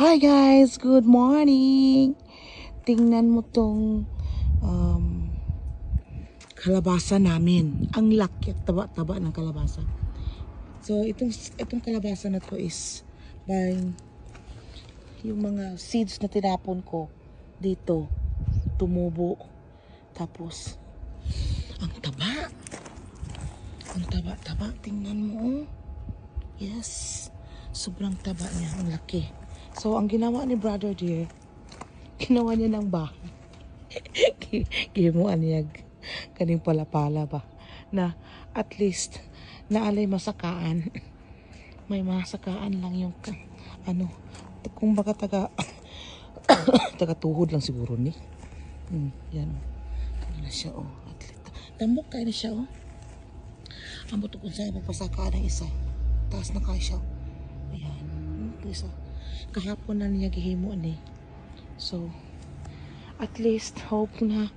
Hi guys, good morning. Tingnan mo tong kalabasa namin. Ang laki at taba-taba ng kalabasa. So itong kalabasa na to is by yung mga seeds na tinapon ko dito tumubo. Tapos ang taba. Ang taba-taba, tingnan mo. Oh. Yes. Sobrang taba niya, ang laki. So ang ginawa ni brother dear, ginawa niya ng bahay. Gimuan niya kaning palapala ba na at least naalay masakaan. May masakaan lang yung kung baka taga tuhod lang siguro ni. Yan. Ano na siya oh. Atleta. Tambok kayo na siya oh. Ang buto kung saan magpasakaan ng isa. Taas na kayo siya. Ayan. Isa. Kahapon na niya gihimo ni. So at least hope na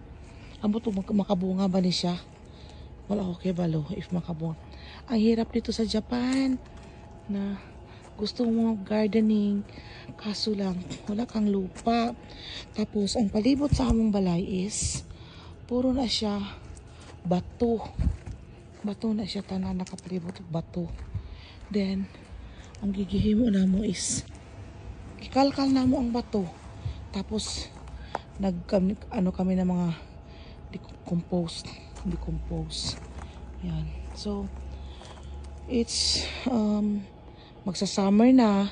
amo to makabunga ba ni siya. Wala okay balo if makabunga. Ang hirap dito sa Japan na gusto mo gardening kaso lang wala kang lupa. Tapos ang palibot sa among balay is puro na siya bato. Bato na siya tanan nakapalibot bato. Then ang gigihimo na mo is ikalkal na mo ang bato. Tapos kami ng mga decompose. Yan. So it's magsa-summer na.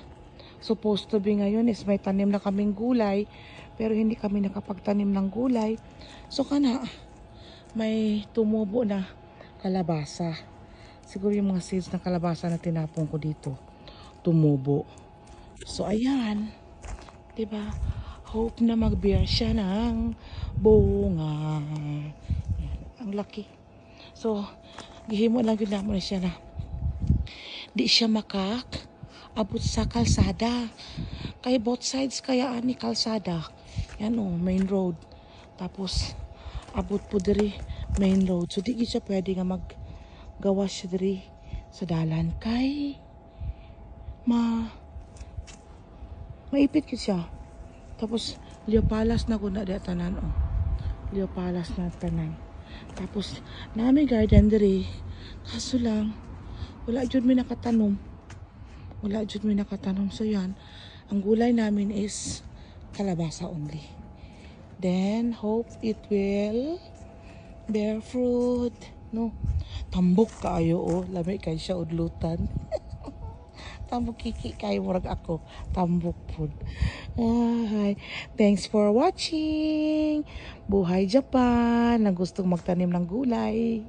Supposed to be ngayon is may tanim na kaming gulay pero hindi kami nakapagtanim ng gulay. So may tumubo na kalabasa. Siguro yung mga seeds ng kalabasa na tinapon ko dito tumubo. So ayan. 'Di ba? Hope na mag-bear siya ng bunga. Yan. Ang laki. So, gihimo lang yun naman siya na di siya abot sa kalsada. Kay both sides kaya ani kalsada. Yan o, main road. Tapos, abot po diri main road. So, di siya pwede nga maggawa siya diri sa dalan. Kay maipit ko siya. Tapos, Leopalas na ko na di tanan, oh. Leopalas na tanan. Tapos, nami garden diri. Kaso lang, wala jud may nakatanom. So, yan. Ang gulay namin is kalabasa only. Then, hope it will bear fruit. No? Tambok kaayo, oh. Lamay kay siya udlutan. Tambok kiki kayo murag ako. Tambok food. Hi. Thanks for watching. Buhay Japan. Na gustong magtanim ng gulay.